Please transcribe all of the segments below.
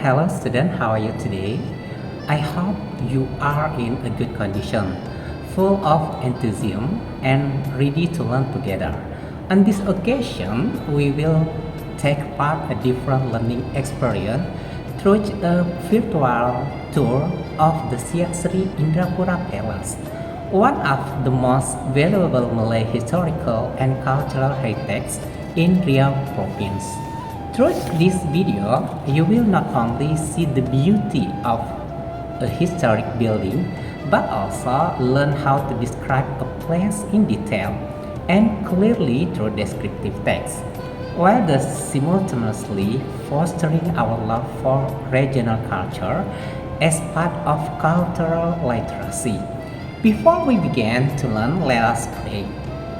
Hello student, how are you today? I hope you are in a good condition, full of enthusiasm and ready to learn together. On this occasion, we will take part a different learning experience through a virtual tour of the Siak Sri Indrapura Palace, one of the most valuable Malay historical and cultural heritage in Riau province. Through this video, you will not only see the beauty of a historic building, but also learn how to describe a place in detail and clearly through descriptive text, while thus simultaneously fostering our love for regional culture as part of cultural literacy. Before we begin to learn, let us pray.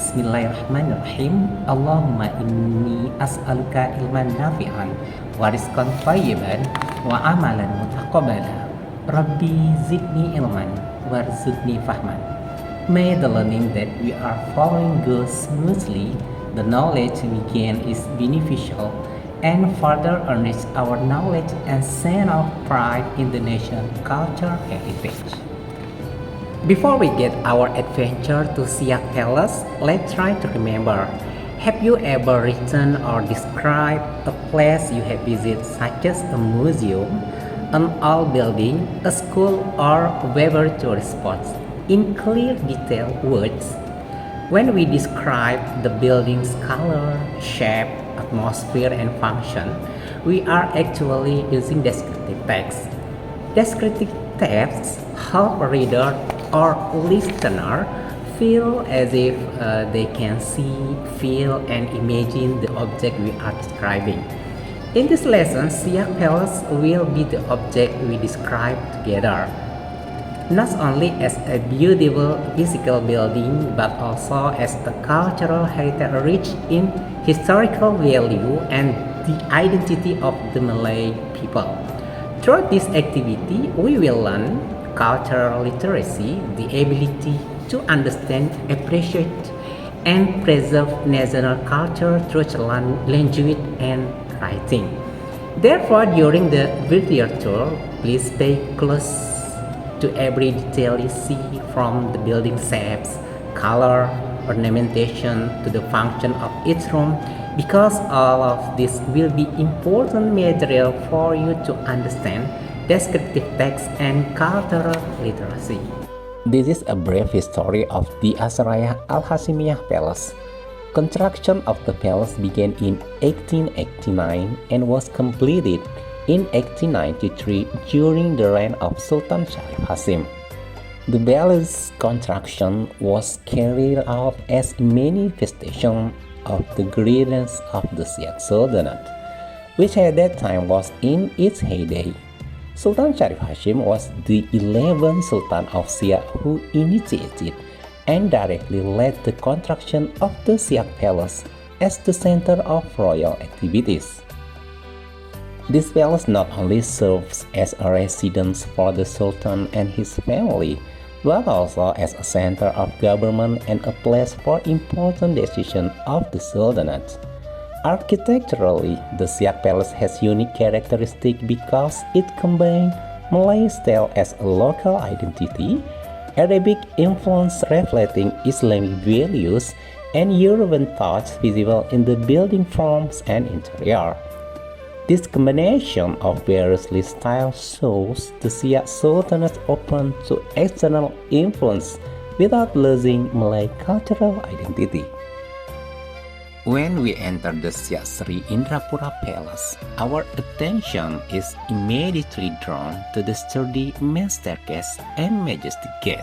Bismillahirrahmanirrahim. Allahumma inni as'aluka ilman nafi'an wa rizqan thayyiban wa amalan mutaqabbala. Rabbi zidni ilman warzuqni fahman. May the learning that we are following go smoothly, the knowledge we gain is beneficial, and further enrich our knowledge and sense of pride in the nation culture heritage. Before we get our adventure to Siak Palace, let's try to remember. Have you ever written or described a place you have visited, such as a museum, an old building, a school, or whatever tourist spots, in clear, detailed words? When we describe the building's color, shape, atmosphere, and function, we are actually using descriptive text. Descriptive texts help a reader or listener feel as if they can see, feel, and imagine the object we are describing. In this lesson, Siak Palace will be the object we describe together, not only as a beautiful physical building, but also as a cultural heritage rich in historical value and the identity of the Malay people. Through this activity, we will learn cultural literacy, the ability to understand, appreciate, and preserve national culture through language and writing. Therefore, during the video tour, please pay close to every detail you see, from the building shapes, color, ornamentation to the function of each room, because all of this will be important material for you to understand descriptive text and cultural literacy. This is a brief history of the Asraya Al-Hashimiyah Palace. Construction of the palace began in 1889 and was completed in 1893 during the reign of Sultan Sharif Hashim. The palace construction was carried out as a manifestation of the greatness of the Siak Sultanate, which at that time was in its heyday. Sultan Sharif Hashim was the 11th Sultan of Siak who initiated and directly led the construction of the Siak Palace as the center of royal activities. This palace not only serves as a residence for the Sultan and his family, but also as a center of government and a place for important decisions of the Sultanate. Architecturally, the Siak Palace has unique characteristics because it combines Malay style as a local identity, Arabic influence reflecting Islamic values, and European touch visible in the building forms and interior. This combination of various styles shows the Siak Sultanate open to external influence without losing Malay cultural identity. When we enter the Siak Sri Indrapura Palace, our attention is immediately drawn to the sturdy main staircase and majestic gate.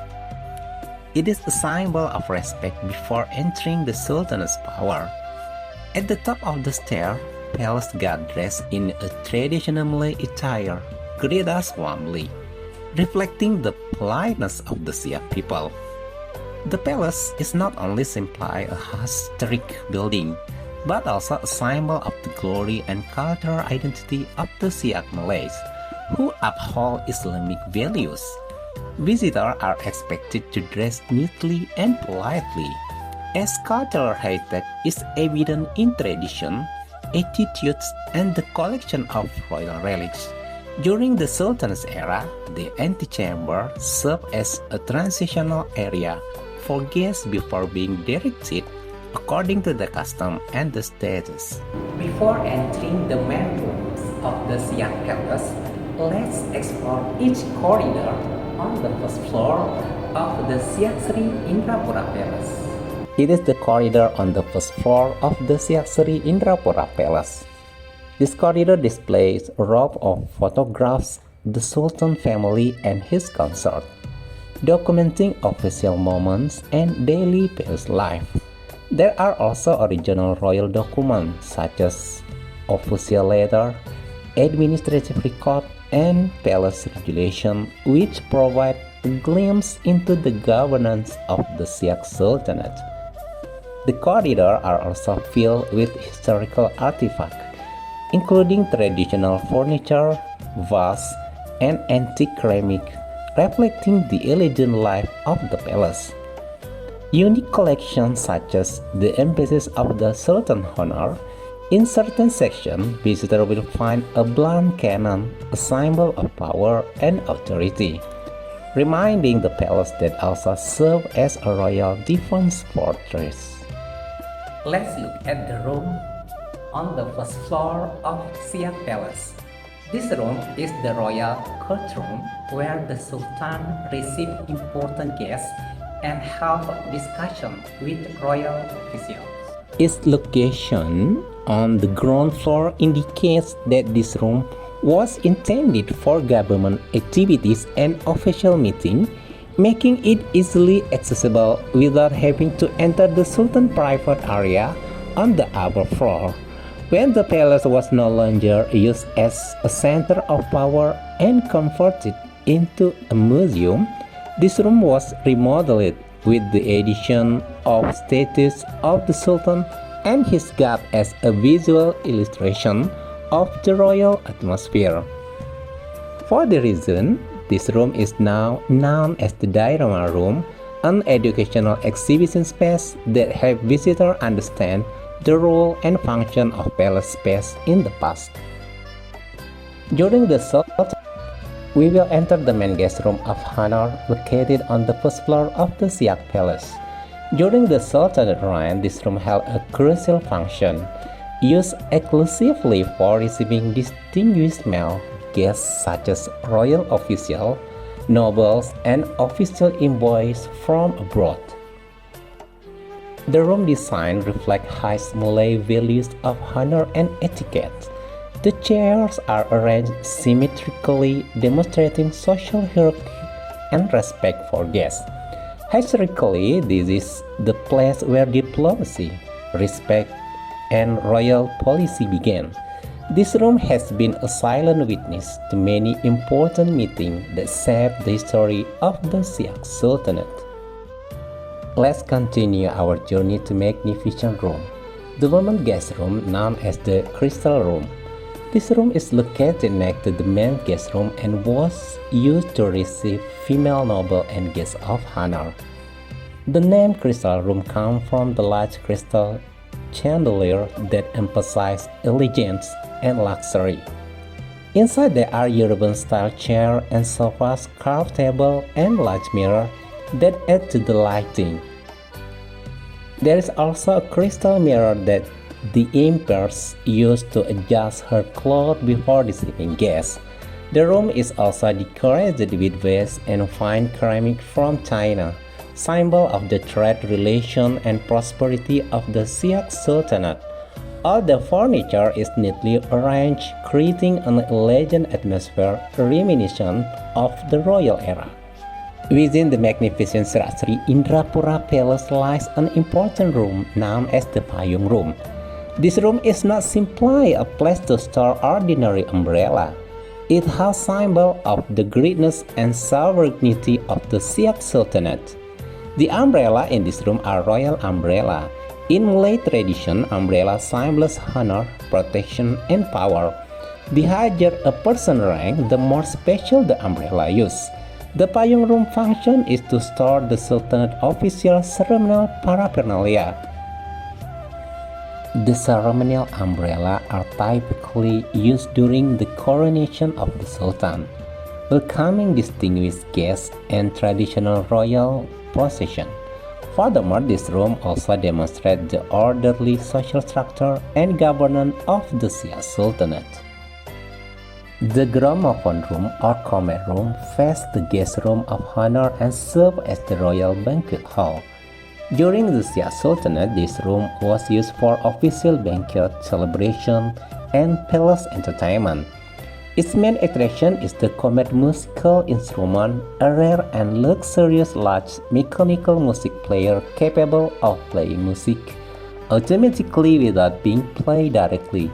It is a symbol of respect before entering the Sultanate's power. At the top of the stair, palace guard dressed in a traditional Malay attire greet us warmly, reflecting the politeness of the Siak people. The palace is not only simply a historic building, but also a symbol of the glory and cultural identity of the Siak Malays, who uphold Islamic values. Visitors are expected to dress neatly and politely, as cultural heritage is evident in tradition, attitudes, and the collection of royal relics. During the Sultan's era, the antechamber served as a transitional area for guests before being directed according to the custom and the status. Before entering the main rooms of the Siak Palace, let's explore each corridor on the first floor of the Siak Sri Indrapura Palace. It is the corridor on the first floor of the Siak Sri Indrapura Palace. This corridor displays a row of photographs of the Sultan family and his consort, documenting official moments and daily palace life. There are also original royal documents such as official letter, administrative record, and palace regulation, which provide a glimpse into the governance of the Siak Sultanate. The corridors are also filled with historical artifacts, including traditional furniture, vases, and antique ceramic, reflecting the elegant life of the palace. Unique collections such as the emphasis of the Sultan honor. In certain sections, visitors will find a blunt cannon, a symbol of power and authority, reminding the palace that also served as a royal defense fortress. Let's look at the room on the first floor of Siak Palace. This room is the royal courtroom where the Sultan received important guests and held discussion with royal officials. Its location on the ground floor indicates that this room was intended for government activities and official meetings, making it easily accessible without having to enter the Sultan's private area on the upper floor. When the palace was no longer used as a center of power and converted into a museum, this room was remodeled with the addition of statues of the Sultan and his guard as a visual illustration of the royal atmosphere. For the reason, this room is now known as the Diorama Room, an educational exhibition space that helps visitors understand the role and function of palace space in the past. During the Sultan, we will enter the main guest room of honor located on the first floor of the Siak Palace. During the Sultanate reign, this room held a crucial function, used exclusively for receiving distinguished male guests such as royal officials, nobles, and official envoys from abroad. The room design reflects high Malay values of honor and etiquette. The chairs are arranged symmetrically, demonstrating social hierarchy and respect for guests. Historically, this is the place where diplomacy, respect, and royal policy began. This room has been a silent witness to many important meetings that shaped the history of the Siak Sultanate. Let's continue our journey to magnificent room, the women's guest room known as the Crystal Room. This room is located next to the main guest room and was used to receive female nobles and guests of honor. The name Crystal Room comes from the large crystal chandelier that emphasizes elegance and luxury. Inside there are European-style chairs and sofas, carved table, and large mirror that add to the lighting. There is also a crystal mirror that the empress used to adjust her clothes before receiving guests. The room is also decorated with vases and fine ceramic from China, symbol of the trade relation and prosperity of the Siak Sultanate. All the furniture is neatly arranged, creating an elegant atmosphere reminiscent of the royal era. Within the magnificent Sri Indrapura Palace lies an important room known as the Payung Room. This room is not simply a place to store ordinary umbrella. It has symbol of the greatness and sovereignty of the Siak Sultanate. The umbrella in this room are royal umbrella. In Malay tradition, umbrella symbolizes honor, protection, and power. The higher a person rank, the more special the umbrella used. The Payung Room function is to store the Sultanate official ceremonial paraphernalia. The ceremonial umbrella are typically used during the coronation of the Sultan, welcoming distinguished guests and traditional royal procession. Furthermore, this room also demonstrates the orderly social structure and governance of the Shia Sultanate. The gramophone room or comet room faced the guest room of honor and served as the royal banquet hall. During the Shia Sultanate, this room was used for official banquet, celebration, and palace entertainment. Its main attraction is the comet musical instrument, a rare and luxurious large mechanical music player capable of playing music automatically without being played directly.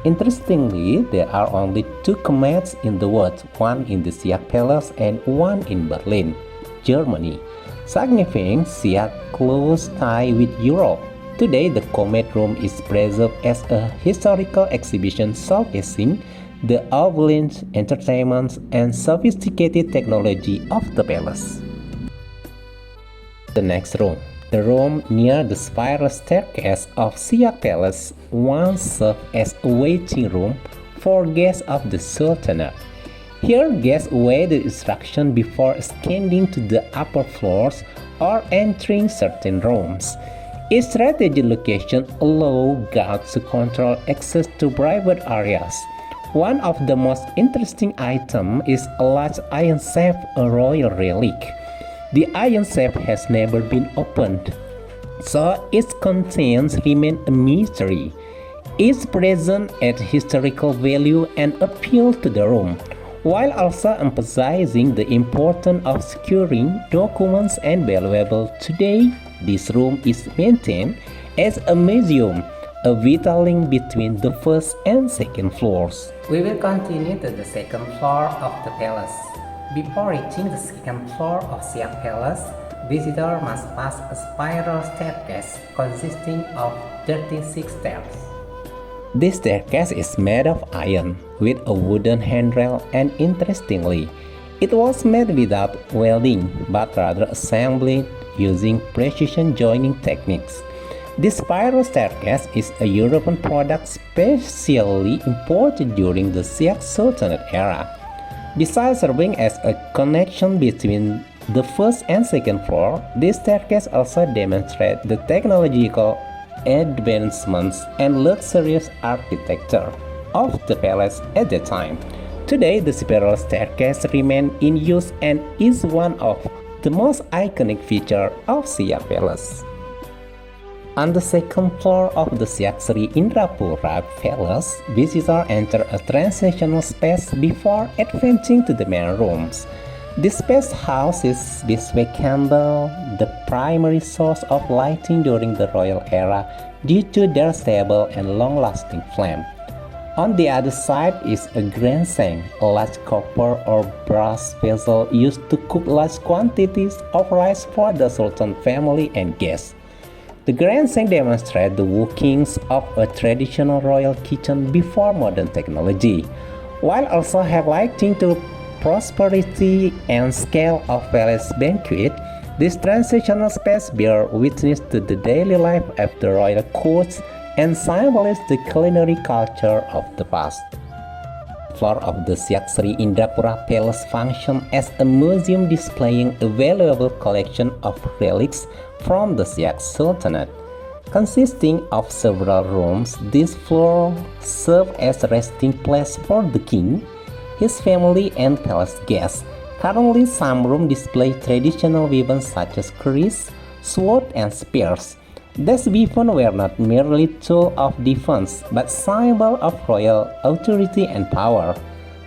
Interestingly, there are only two comets in the world, one in the Shia Palace and one in Berlin, Germany, signifying Shia's close tie with Europe. Today, the Comet Room is preserved as a historical exhibition showcasing the opulent entertainment and sophisticated technology of the palace. The next room, the room near the spiral staircase of Shia Palace, once served as a waiting room for guests of the Sultanate. Here, guests await the instruction before ascending to the upper floors or entering certain rooms. Its strategic location allows guards to control access to private areas. One of the most interesting items is a large iron safe, a royal relic. The iron safe has never been opened, so its contents remain a mystery. Its presence adds historical value and appeal to the room, while also emphasizing the importance of securing documents and valuables. Today, this room is maintained as a museum, a vital link between the first and second floors. We will continue to the second floor of the palace. Before reaching the second floor of Shia Palace, visitors must pass a spiral staircase consisting of 36 steps. This staircase is made of iron with a wooden handrail, and interestingly, it was made without welding but rather assembled using precision joining techniques. This spiral staircase is a European product specially imported during the Shia Sultanate era. Besides serving as a connection between the first and second floor, this staircase also demonstrates the technological advancements and luxurious architecture of the palace at the time. Today, the spiral staircase remains in use and is one of the most iconic features of Shia Palace. On the second floor of the Shia Sri Indrapura Palace, visitors enter a transitional space before advancing to the main rooms. This space houses bespoke candles, the primary source of lighting during the royal era due to their stable and long-lasting flame. On the other side is a granseng, a large copper or brass vessel used to cook large quantities of rice for the Sultan family and guests. The granseng demonstrates the workings of a traditional royal kitchen before modern technology, while also highlighting the prosperity and scale of palace banquet. This transitional space bears witness to the daily life of the royal courts and symbolizes the culinary culture of the past. The floor of the Shia Sri Indrapura Palace functions as a museum displaying a valuable collection of relics from the Shia Sultanate. Consisting of several rooms, this floor serves as a resting place for the king, his family, and palace guests. Currently, some rooms display traditional weapons such as keris, swords, and spears. These weapons were not merely tools of defense, but symbols of royal authority and power.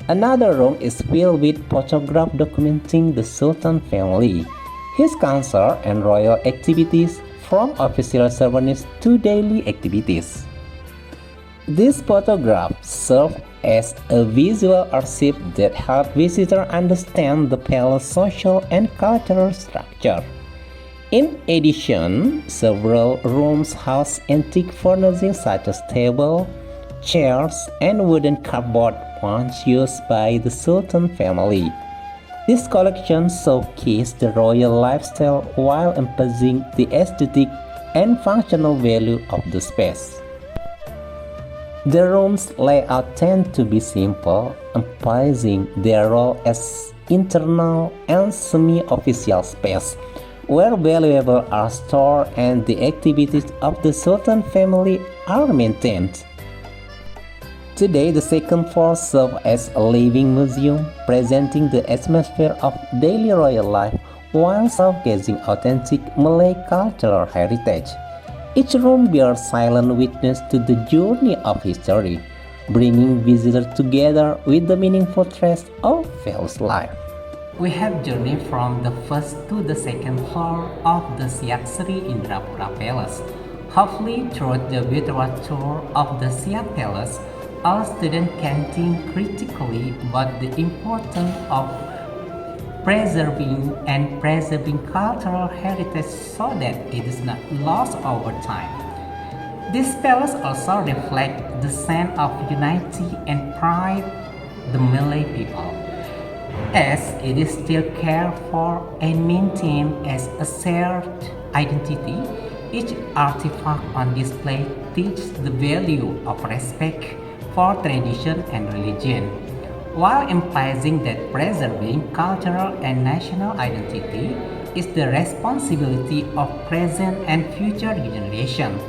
Another room is filled with photographs documenting the Sultan family, his council, and royal activities, from official ceremonies to daily activities. These photographs serve as a visual archive that help visitors understand the palace's social and cultural structure. In addition, several rooms house antique furnishings such as tables, chairs, and wooden cupboards once used by the Sultan family. This collection showcases the royal lifestyle while emphasizing the aesthetic and functional value of the space. The room's layout tend to be simple, emphasizing their role as internal and semi-official space, where valuables are stored and the activities of the Sultan family are maintained. Today, the second floor serves as a living museum, presenting the atmosphere of daily royal life while showcasing authentic Malay cultural heritage. Each room bears silent witness to the journey of history, bringing visitors together with the meaningful threads of Pharaoh's life. We have journeyed from the first to the second floor of the Siak Sri Indrapura Palace. Hopefully, through the virtual tour of the Siak Palace, our students can think critically about the importance of preserving cultural heritage so that it is not lost over time. This palace also reflects the sense of unity and pride the Malay people, as it is still cared for and maintained as a shared identity. Each artifact on display teaches the value of respect for tradition and religion, while emphasizing that preserving cultural and national identity is the responsibility of present and future generations.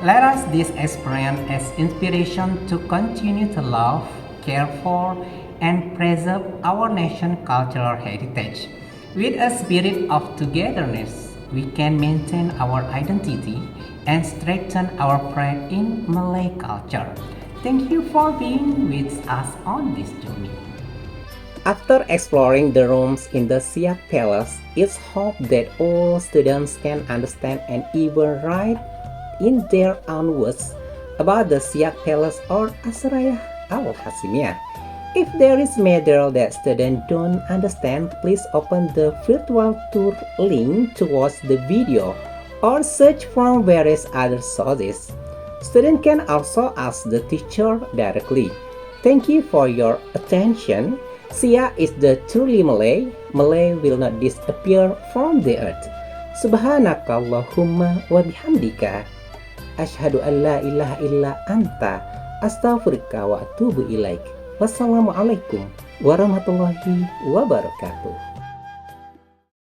Let us this experience as inspiration to continue to love, care for, and preserve our nation's cultural heritage. With a spirit of togetherness, we can maintain our identity and strengthen our pride in Malay culture. Thank you for being with us on this journey. After exploring the rooms in the Siak Palace, it's hoped that all students can understand and even write in their own words about the Siak Palace or Asraya Al-Hasimiyah. If there is material that students don't understand, please open the virtual tour link towards the video or search from various other sources. Students can also ask the teacher directly. Thank you for your attention. Siak is the truly Malay. Malay will not disappear from the earth. Subhanakallahumma wa bihamdika. Ashhadu an la ilaha illa anta. Astaghfiruka wa atubu ilaik. Wassalamualaikum warahmatullahi wabarakatuh.